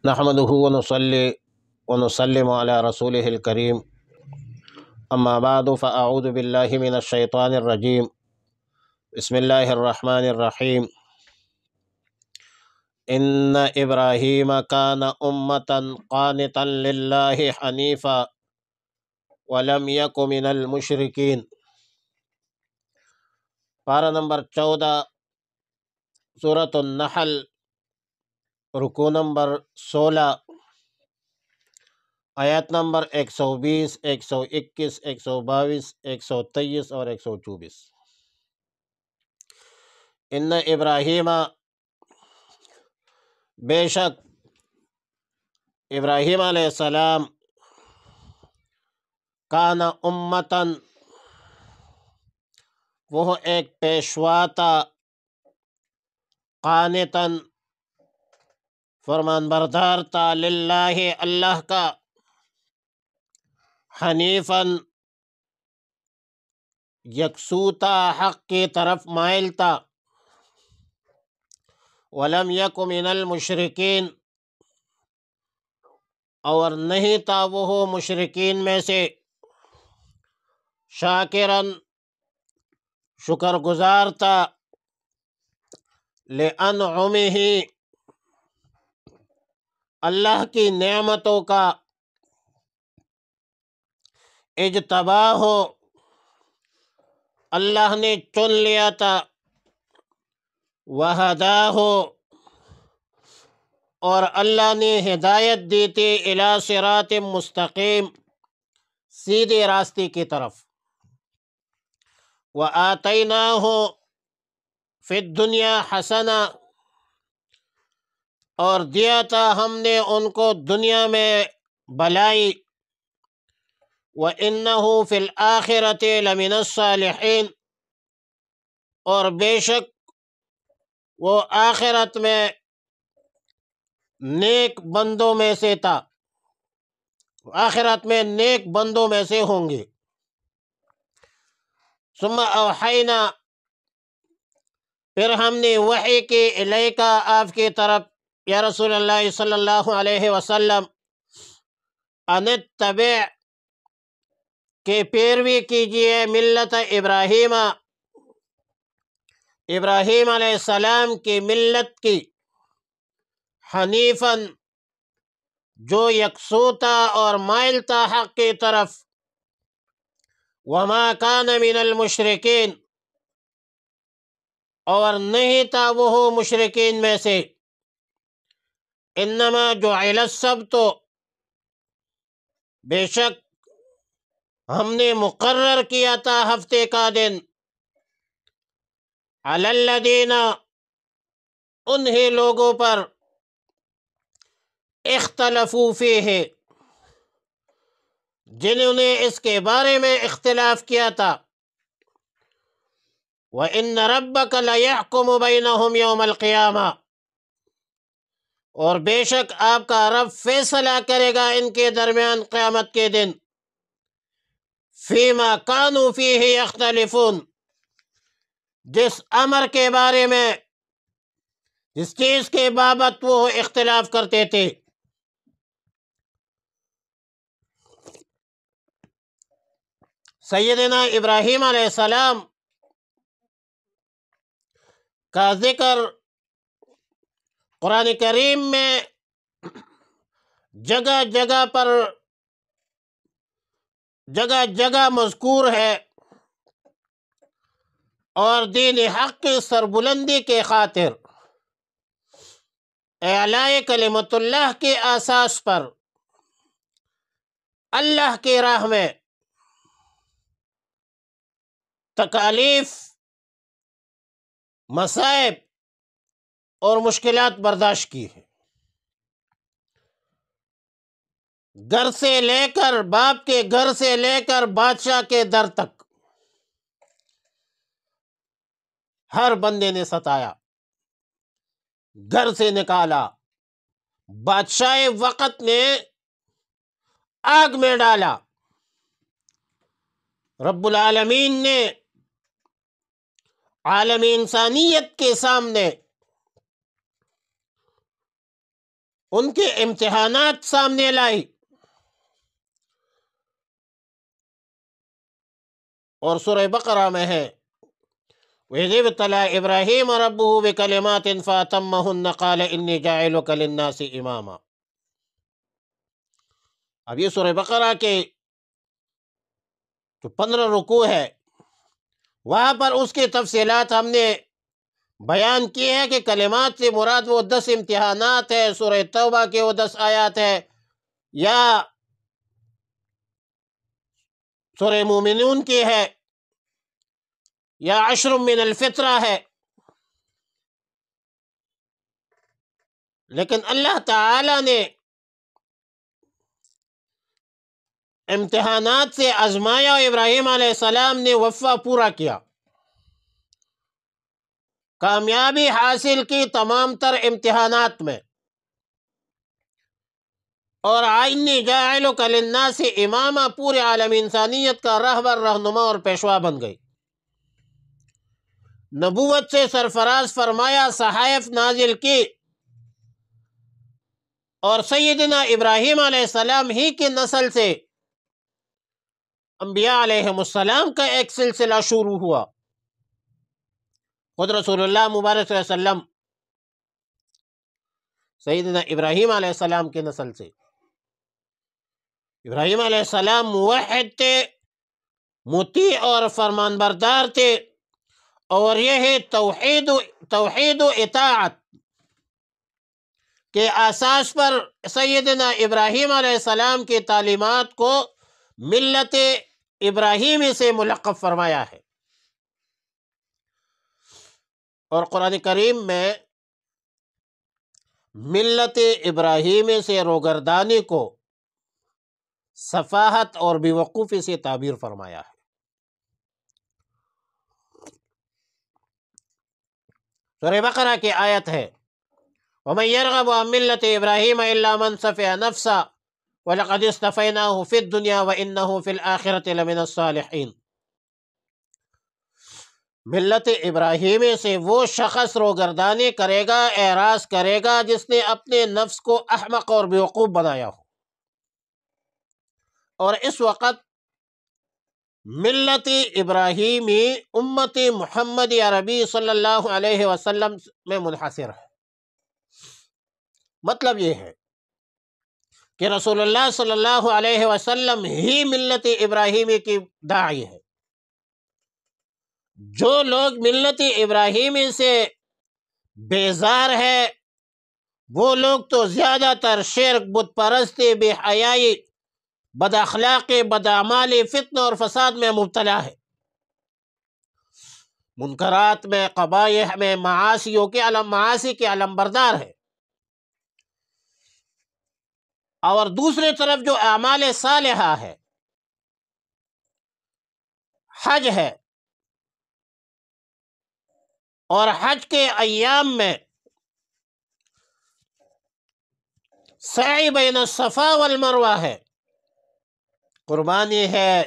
نحمده ونصلي ونسلم على رسوله الكريم أما بعد فأعوذ بالله من الشيطان الرجيم بسم الله الرحمن الرحيم إن إبراهيم كان أمة قانتا لله حنيفا ولم يك من المشركين۔ پارہ نمبر 14 سورۃ النحل، رکوع نمبر 16، آیات نمبر 120، 121، 122، 123 اور 124۔ ان ابراہیم، بے شک ابراہیم علیہ السلام، کان امتن، وہ ایک پیشوا تھا، قانتن، فرمان بردار تھا، للہ، اللہ کا، حنیفن، یکسو تھا، حق کی طرف مائل تھا، ولم یک من المشرکین، اور نہیں تھا وہ مشرکین میں سے، شاکرن، شکر گزار تھا، لانعمہ، اللہ کی نعمتوں کا، اجتباہ، اللہ نے چن لیا تھا، وہداہ، اور اللہ نے ہدایت دی تھی، الی صراط مستقیم، سیدھے راستے کی طرف، وآتیناہ، فی الدنیا حسنہ، اور دیا تھا ہم نے ان کو دنیا میں بھلائی، وَإِنَّهُ فِي الْآخِرَةِ لَمِنَ الصَّالِحِينَ، اور بے شک وہ آخرت میں نیک بندوں میں سے تھا، آخرت میں نیک بندوں میں سے ہوں گے۔ ثم اوحینا، پھر ہم نے وحی کی، الیکا، آپ کی طرف، یا رسول اللہ صلی اللہ علیہ وسلم، ان اتبع، کہ پیروی کیجئے، ملت ابراہیم، ابراہیم علیہ السلام کی ملت کی، حنیفاً، جو یکسو تھا اور مائل تھا حق کی طرف، وما کان من المشرکین، اور نہیں تھا وہ مشرکین میں سے، انما جعل السبت، بے شک ہم نے مقرر کیا تھا ہفتے کا دن، علی الذین، انہی لوگوں پر، اختلفوا فیہ، جنہوں نے اس کے بارے میں اختلاف کیا تھا، وَإِنَّ رَبَّكَ لَيَحْكُمُ بَيْنَهُمْ يَوْمَ الْقِيَامَةِ، اور بے شک آپ کا رب فیصلہ کرے گا ان کے درمیان قیامت کے دن، فِيمَا كَانُوا فِيهِ يَخْتَلِفُونَ، جس امر کے بارے میں، جس چیز کے بابت وہ اختلاف کرتے تھے۔ سیدنا ابراہیم علیہ السلام کا ذکر قرآن کریم میں جگہ جگہ پر، جگہ جگہ مذکور ہے، اور دین حق کی سربلندی کے خاطر، اعلاء کلمت اللہ کے اساس پر، اللہ کی راہ میں تکالیف، مصائب اور مشکلات برداشت کی ہے، گھر سے لے کر، باپ کے گھر سے لے کر بادشاہ کے در تک، ہر بندے نے ستایا، گھر سے نکالا، بادشاہ وقت نے آگ میں ڈالا، رب العالمین نے عالم انسانیت کے سامنے ان کے امتحانات سامنے لائی، اور سورہ بقرہ میں ہے وَإِذِ ابْتَلَىٰ إِبْرَاهِيمَ رَبُّهُ بِكَلِمَاتٍ فَأَتَمَّهُنَّ قَالَ إِنِّي جَاعِلُكَ لِلنَّاسِ إِمَامًا۔ اب یہ سورہ بقرہ کے جو 15 رکوع ہے، وہاں پر اس کی تفصیلات ہم نے بیان کی ہے کہ کلمات سے مراد وہ 10 امتحانات ہے، سورہ توبہ کے وہ 10 آیات ہے، یا سورہ مومنون کی ہے، یا عشر من الفطرہ ہے۔ لیکن اللہ تعالی نے امتحانات سے آزمایا، ابراہیم علیہ السلام نے وفا پورا کیا، کامیابی حاصل کی تمام تر امتحانات میں، اور انی جاعلک للناس اماما پورے عالم انسانیت کا رہبر، رہنما اور پیشوا بن گئی، نبوت سے سرفراز فرمایا، صحائف نازل کی، اور سیدنا ابراہیم علیہ السلام ہی کی نسل سے انبیاء علیہم السلام کا ایک سلسلہ شروع ہوا۔ خود رسول اللہ مبارک صلی اللہ علیہ وسلم سیدنا ابراہیم علیہ السلام کی نسل سے، ابراہیم علیہ السلام موحد تھے، مطیع اور فرمان بردار تھے، اور یہ ہے توحید و اطاعت کے اساس پر سیدنا ابراہیم علیہ السلام کی تعلیمات کو ملت ابراہیمی سے ملقب فرمایا ہے۔ اور قرآن کریم میں ملت ابراہیمی سے روگردانی کو سفاہت اور بیوقوفی سے تعبیر فرمایا ہے۔ سورہ بقرہ کی آیت ہے وَمَن يَرْغَبُ عَن مِّلَّةِ إِبْرَاهِيمَ إِلَّا مَن سَفِهَ نَفْسَهُ وَلَقَدِ اصْطَفَيْنَاهُ فِي الدُّنْيَا وَإِنَّهُ فِي الْآخِرَةِ لَمِنَ الصَّالِحِينَ۔ ملت ابراہیمی سے وہ شخص روگردانی کرے گا، اعراض کرے گا، جس نے اپنے نفس کو احمق اور بیوقوف بنایا ہو، اور اس وقت ملت ابراہیمی امت محمد عربی صلی اللہ علیہ وسلم میں منحصر ہے۔ مطلب یہ ہے کہ رسول اللہ صلی اللہ علیہ وسلم ہی ملت ابراہیمی کی داعی ہے۔ جو لوگ ملت ابراہیمی سے بیزار ہے، وہ لوگ تو زیادہ تر شرک، بت پرستی، بے حیائی، بد اخلاقی، بد اعمالی، فتنہ اور فساد میں مبتلا ہے، منکرات میں، قبائح میں، معاصی کے علم بردار ہے۔ اور دوسری طرف جو اعمال صالحہ ہے، حج ہے، اور حج کے ایام میں سعی بین الصفا والمروہ ہے، قربانی ہے،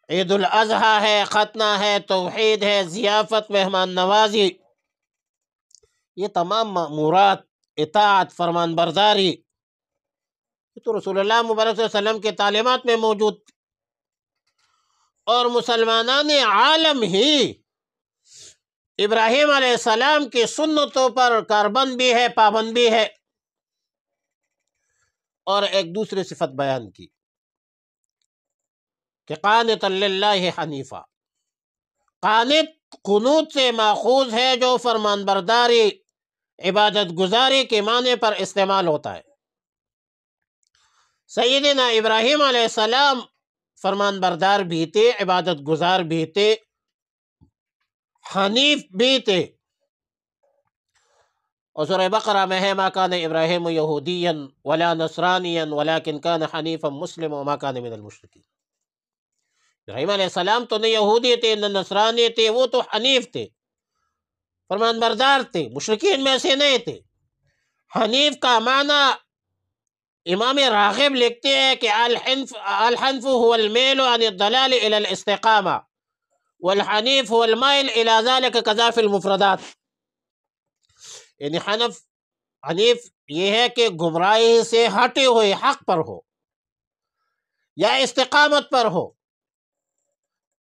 عید الاضحیٰ ہے، ختنہ ہے، توحید ہے، ضیافت، مہمان نوازی، یہ تمام مأمورات، اطاعت، فرمان برداری، یہ تو رسول اللہ مبارک صلی اللہ علیہ وسلم کے تعلیمات میں موجود تھی۔ اور مسلمانان عالم ہی ابراہیم علیہ السلام کی سنتوں پر کاربند بھی ہے، پابند بھی ہے۔ اور ایک دوسری صفت بیان کی کہ قانتا للہ حنیفا، قنوت سے ماخوذ ہے، جو فرمان برداری، عبادت گزاری کے معنی پر استعمال ہوتا ہے۔ سیدنا ابراہیم علیہ السلام فرمان بردار بھی تھے، عبادت گزار بھی تھے، حنیف بھی تھے۔ اور سورہ بقرہ میں ہے ما کان ابراہیم یہودیا ولا نصرانیا ولکن کان حنیفا مسلما وما کان من المشرکین۔ ابراہیم علیہ السلام تو نہ یہودی تھے نہ نصرانی تھے، وہ تو حنیف تھے، فرمان بردار تھے، مشرکین میں سے نہیں تھے۔ حنیف کا معنی امام راغب لکھتے ہیں کہ الحنف هو المیل عن الضلال الى الاستقامہ والحنیف هو المائل الى ذلك كذا في المفردات۔ یعنی حنیف یہ ہے کہ گمراہی سے ہٹے ہوئے حق پر ہو یا استقامت پر ہو،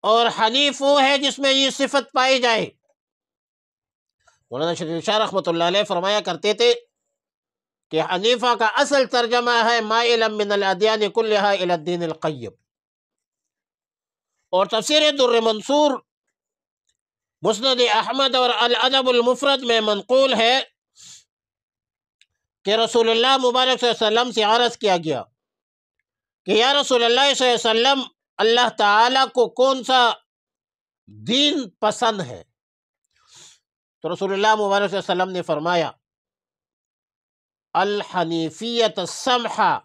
اور حنیف وہ ہے جس میں یہ صفت پائی جائے۔ مولانا شریف شاہ رحمۃ اللہ علیہ فرمایا کرتے تھے کہ حنیفہ کا اصل ترجمہ ہے مائلا من الادیان کلہا الی الدین القیم، اور تفسیر در منصور، مسند احمد اور الادب المفرد میں منقول ہے کہ رسول اللہ مبارک صلی اللہ علیہ وسلم سے عرض کیا گیا کہ یا رسول اللہ صلی اللہ علیہ وسلم، اللہ تعالیٰ کو کون سا دین پسند ہے؟ تو رسول اللہ مبارک صلی اللہ علیہ وسلم نے فرمایا الحنیفیت السمحہ،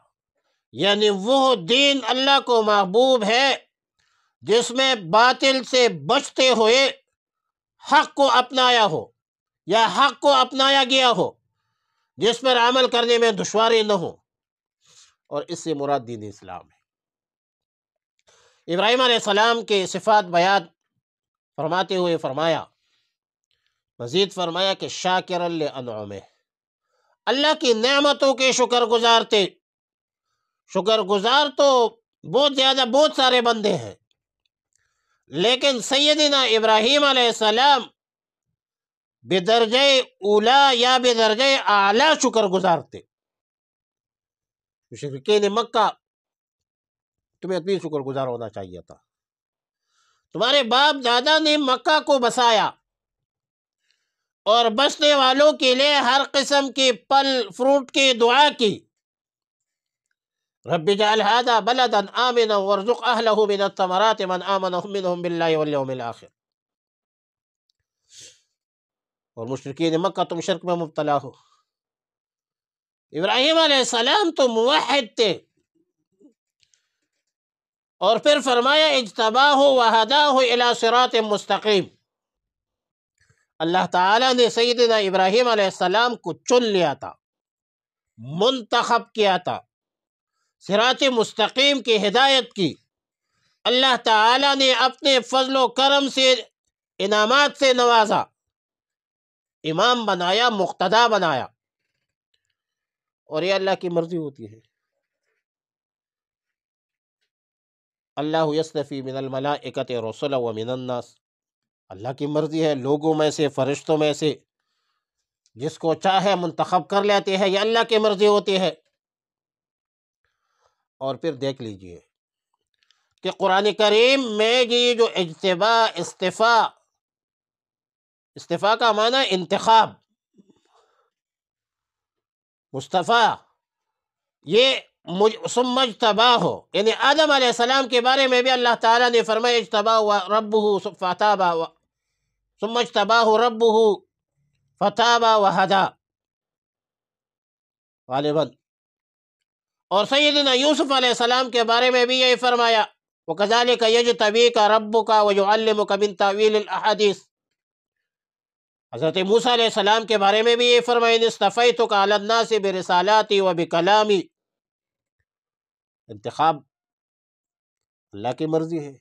یعنی وہ دین اللہ کو محبوب ہے جس میں باطل سے بچتے ہوئے حق کو اپنایا ہو یا حق کو اپنایا گیا ہو، جس پر عمل کرنے میں دشواری نہ ہو، اور اس سے مراد دین اسلام ہے۔ ابراہیم علیہ السلام کے صفات بیان فرماتے ہوئے فرمایا، مزید فرمایا کہ شاکرا لانعمہ، اللہ کی نعمتوں کے شکر گزار تھے۔ شکر گزار تو بہت سارے بندے ہیں، لیکن سیدنا ابراہیم علیہ السلام بدرجہ اولا یا بدرجہ اعلیٰ شکر گزار تھے۔ مشرکین مکہ، تمہیں بھی شکر گزار ہونا چاہیے تھا، تمہارے باپ دادا نے مکہ کو بسایا اور بسنے والوں کے لیے ہر قسم کی پھل فروٹ کی دعا کی، رب اجعل هذا بلدا آمنا وارزق اہلہ من الثمرات من آمن منہم باللہ والیوم الآخر۔ اور مشرکین مکہ تم شرک میں مبتلا ہو، ابراہیم علیہ السلام تو موحد تھے، اور پھر فرمایا اجتباہ وہداہ الی صراط مستقیم، اللہ تعالیٰ نے سیدنا ابراہیم علیہ السلام کو چن لیا تھا، منتخب کیا تھا، صراط مستقیم کی ہدایت کی، اللہ تعالیٰ نے اپنے فضل و کرم سے انعامات سے نوازا، امام بنایا، مقتدا بنایا، اور یہ اللہ کی مرضی ہوتی ہے۔ اللہ یصطفی من الملائکۃ رسلا ومن الناس، اللہ کی مرضی ہے، لوگوں میں سے، فرشتوں میں سے جس کو چاہے منتخب کر لیتے ہیں، یہ اللہ کی مرضی ہوتی ہے۔ اور پھر دیکھ لیجئے کہ قرآن کریم میں یہ جو استفاء کا معنی انتخاب، مصطفیٰ، یہ ثم اجتباہ، یعنی آدم علیہ السلام کے بارے میں بھی اللہ تعالیٰ نے فرمایا اجتباہ ربہ فتاب، ثم اجتباہ ربہ فتاب وہدا غالباً، اور سیدنا یوسف علیہ السلام کے بارے میں بھی یہی فرمایا وَكَذَلِكَ يَجْتَبِيكَ رَبُّكَ وَيُعَلِّمُكَ مِن تَأْوِيلِ الْأَحَادِيثِ۔ حضرت موسیٰ علیہ السلام کے بارے میں بھی یہ فرمایا إِنِ اصْطَفَيْتُكَ عَلَى النَّاسِ بِرِسَالَاتِي وَبِكَلَامِي۔ انتخاب اللہ کی مرضی ہے،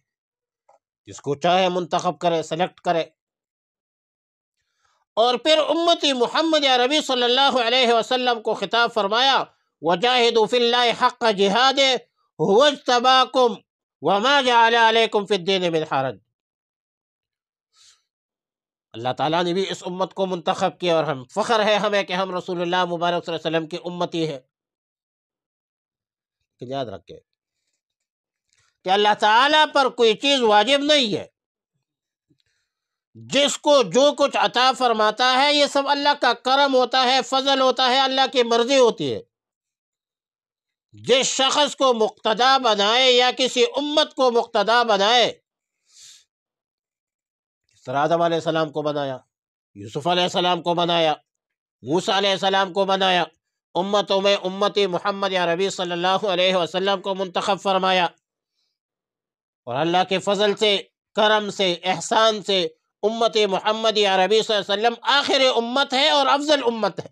جس کو چاہے منتخب کرے، سلیکٹ کرے۔ اور پھر امتی محمد عربی صلی اللہ علیہ وسلم کو خطاب فرمایا وَجَاهِدُوا فِي اللَّهِ حَقَّ جِهَادِهِ هُوَ اجْتَبَاكُمْ وَمَا جَعَلَ عَلَيْكُمْ فِي الدِّينِ مِنْ حَرَجٍ۔ اللہ تعالیٰ نے بھی اس امت کو منتخب کیا، اور ہم فخر ہے ہمیں کہ ہم رسول اللہ مبارک صلی اللہ علیہ وسلم کی امتی ہے۔ کہ یاد رکھیں کہ اللہ تعالیٰ پر کوئی چیز واجب نہیں ہے، جس کو جو کچھ عطا فرماتا ہے یہ سب اللہ کا کرم ہوتا ہے، فضل ہوتا ہے، اللہ کی مرضی ہوتی ہے۔ جس شخص کو مقتدا بنائے یا کسی امت کو مقتدا بنائے، آدم علیہ السلام کو بنایا، یوسف علیہ السلام کو بنایا، موسیٰ علیہ السلام کو بنایا، امتوں میں امتی محمد عربی صلی اللہ علیہ وسلم کو منتخب فرمایا، اور اللہ کے فضل سے، کرم سے، احسان سے امت محمد عربی صلی اللہ علیہ وسلم آخر امت ہے اور افضل امت ہے،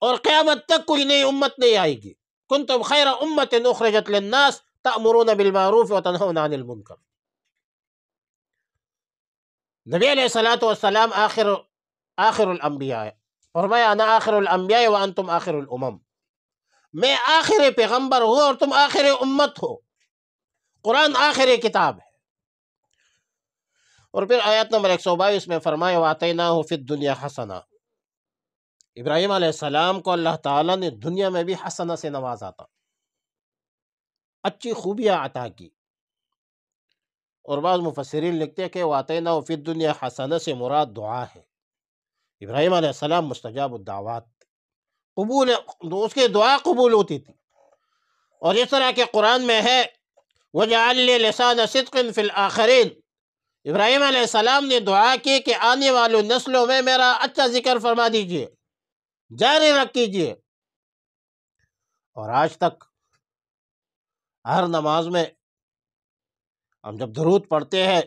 اور قیامت تک کوئی نئی امت نہیں آئے گی۔ کنتم خیر امت اخرجت للناس تأمرون بالمعروف وتنہون عن المنکر۔ نبی علیہ الصلوۃ والسلام آخر الانبیاء ہے، فرمایا انا آخر الانبیاء وانتم آخر الامم، میں آخر پیغمبر ہوں اور تم آخر امت ہو، قرآن آخر کتاب ہے۔ اور پھر آیت نمبر 122 میں فرمایا وَآتَيْنَاهُ فِي الدُّنْيَا حَسَنَةً، ابراہیم علیہ السلام کو اللہ تعالیٰ نے دنیا میں بھی حسنہ سے نوازا تھا، اچھی خوبیاں عطا کی۔ اور بعض مفسرین لکھتے ہیں کہ وَآتَيْنَاهُ فِي الدُّنْيَا حَسَنَةً سے مراد دعا ہے۔ ابراہیم علیہ السلام مستجاب الدعوات، قبول، اس کی دعا قبول ہوتی تھی۔ اور اس طرح کہ قرآن میں ہے وَجَعَلْ لِي لِسَانَ صِدْقٍ فِي الْآخِرِينَ، ابراہیم علیہ السلام نے دعا کی کہ آنے والوں نسلوں میں میرا اچھا ذکر فرما دیجئے، جاری رکھ کیجئے۔ اور آج تک ہر نماز میں ہم جب درود پڑھتے ہیں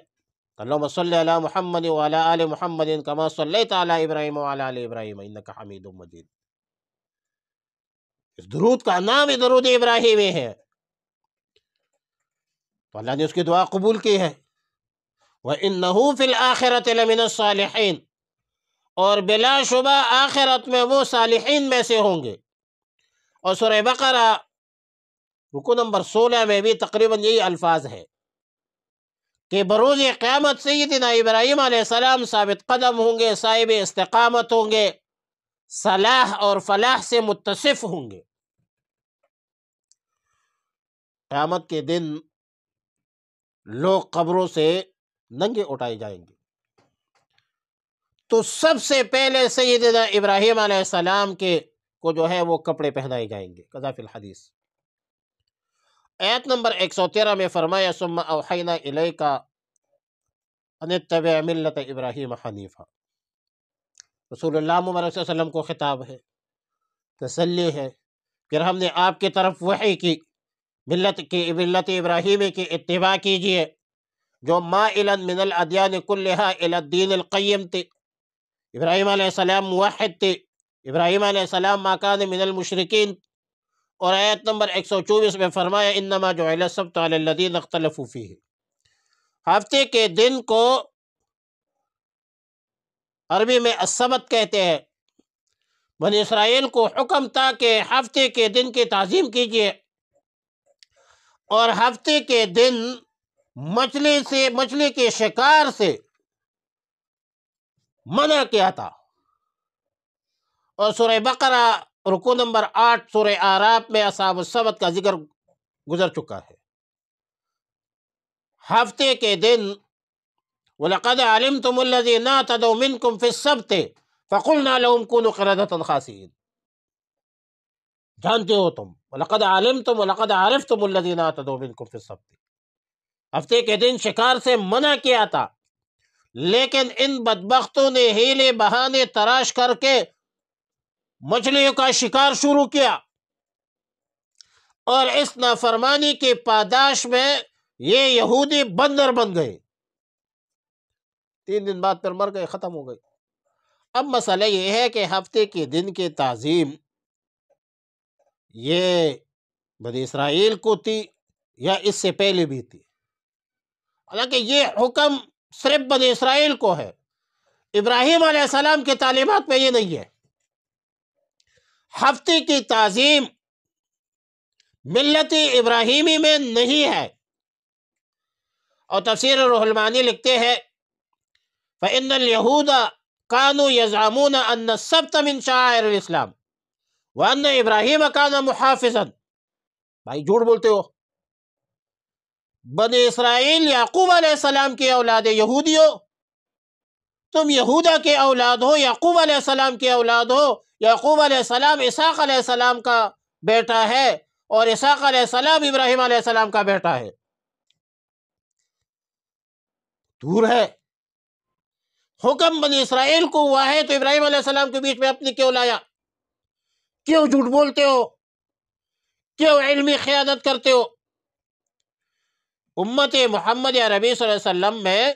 اللہم صلی علی محمد وعلی آل محمد کما صلیت علی ابراہیم وعلی آل ابراہیم انک حمید مجید، اس درود کا نام ہی درود ابراہیمی ہے، تو اللہ نے اس کی دعا قبول کی ہے۔ وَإِنَّهُ فِي الْآخِرَةِ لَمِنَ الصَّالِحِينَ، اور بلا شبہ آخرت میں وہ صالحین میں سے ہوں گے۔ اور سورہ بقرہ رکو نمبر 16 میں بھی تقریباً یہی الفاظ ہے کہ بروز قیامت سیدنا ابراہیم علیہ السلام ثابت قدم ہوں گے، صاحب استقامت ہوں گے، صلاح اور فلاح سے متصف ہوں گے۔ قیامت کے دن لوگ قبروں سے ننگے اٹھائے جائیں گے، تو سب سے پہلے سیدنا ابراہیم علیہ السلام کو جو ہے وہ کپڑے پہنائے جائیں گے، کذا فی الحدیث۔ آیت نمبر 113 میں فرمایا ثم اوحینا الیک ان اتبع ملت ابراہیم حنیفا، رسول اللہ مبارک صلی اللہ علیہ وسلم کو خطاب ہے، تسلی ہے، پھر ہم نے آپ کی طرف وحی کی ملت ابراہیمی کی اتباع کیجئے، جو مائلا من الادیان کلہا الی الدین القیم تھی۔ ابراہیم علیہ السلام موحد تھے، ابراہیم علیہ السلام ما کان من المشرکین۔ اور آیت نمبر 124 میں فرمایا انما جعل السبت علی الذین اختلفوا فیہ، ہفتے کے دن کو عربی میں السبت کہتے ہیں۔ بنی اسرائیل کو حکم تھا کہ ہفتے کے دن کی تعظیم کیجیے، اور ہفتے کے دن مچھلی کے شکار سے منع کیا تھا۔ اور سورہ بقرہ رکو نمبر 8 سورہ اعراف میں اصحاب السبت کا ذکر گزر چکا ہے۔ ہفتے کے دن وَلَقَدْ عَلِمْتُمُ الَّذِينَ اعْتَدَوْا مِنْكُمْ فِي السَّبْتِ فَقُلْنَا لَهُمْ كُونُوا قِرَدَةً خَاسِئِينَ، جانتے ہو تم، وَلَقَدْ عَلِمْتُمْ وَلَقَدْ عَرِفْتُمُ الَّذِينَ اعْتَدَوْا مِنْكُمْ فِي السَّبْتِ، ہفتے کے دن شکار سے منع کیا تھا، لیکن ان بدبختوں نے ہیلے بہانے تراش کر کے مچھلیوں کا شکار شروع کیا، اور اس نافرمانی کی پاداش میں یہ یہودی بندر بن گئے، 3 دن بعد پھر مر گئے، ختم ہو گئے۔ اب مسئلہ یہ ہے کہ ہفتے کے دن کی تعظیم یہ بنی اسرائیل کو تھی یا اس سے پہلے بھی تھی؟ حالانکہ یہ حکم صرف بنی اسرائیل کو ہے، ابراہیم علیہ السلام کی تعلیمات میں یہ نہیں ہے۔ ہفتے کی تعظیم ملت ابراہیمی میں نہیں ہے۔ اور تفسیر روح المعانی لکھتے ہیں فَإِنَّ الْيَهُودَ كَانُوا يَزْعَمُونَ أَنَّ السَّبْتَ مِنْ شَعَائِرِ الْإِسْلَامِ وَأَنَّ إِبْرَاهِيمَ كَانَ مُحَافِظًا، بھائی جھوٹ بولتے ہو، بنی اسرائیل یعقوب علیہ السلام کی اولاد یہودیوں، تم یہودا کے اولاد ہو، یعقوب علیہ السلام کے اولاد ہو، یعقوب علیہ السلام اسحاق علیہ السلام کا بیٹا ہے، اور اسحاق علیہ السلام ابراہیم علیہ السلام کا بیٹا ہے، دور ہے۔ حکم بنی اسرائیل کو ہوا ہے تو ابراہیم علیہ السلام کے بیچ میں اپنی کیوں لایا؟ کیوں جھوٹ بولتے ہو؟ کیوں علمی خیانت کرتے ہو؟ امت محمد عربی صلی اللہ علیہ وسلم میں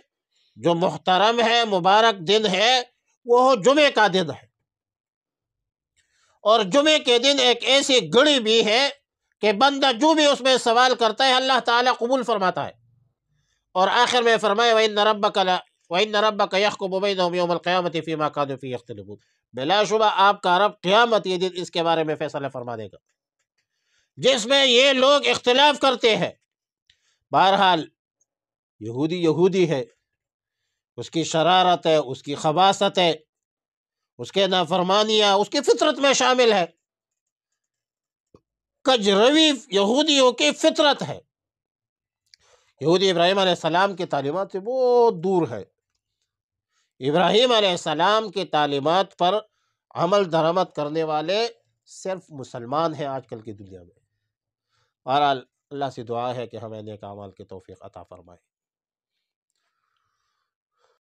جو محترم ہے، مبارک دن ہے، وہ جمعے کا دن ہے، اور جمعے کے دن ایک ایسی گھڑی بھی ہے کہ بندہ جو بھی اس میں سوال کرتا ہے اللہ تعالیٰ قبول فرماتا ہے۔ اور آخر میں فرمایا وَإِنَّ رَبَّكَ يَحْكُمُ بَيْنَهُمْ يَوْمَ الْقِيَامَةِ فِيمَا كَانُوا فِيهِ يَخْتَلِفُونَ، بلا شبہ آپ کا رب قیامت یہ دن اس کے بارے میں فیصلہ فرما دے گا، جس میں یہ لوگ اختلاف کرتے ہیں۔ بہرحال یہودی یہودی ہے، اس کی شرارت ہے، اس کی خباثت ہے، اس کے نافرمانیاں اس کی فطرت میں شامل ہے۔ کجروی یہودیوں کی فطرت ہے۔ یہودی ابراہیم علیہ السلام کی تعلیمات سے بہت دور ہے۔ ابراہیم علیہ السلام کی تعلیمات پر عمل درآمد کرنے والے صرف مسلمان ہیں آج کل کی دنیا میں۔ بہرحال اللہ سے دعا ہے کہ ہمیں نیک اعمال کی توفیق عطا فرمائے۔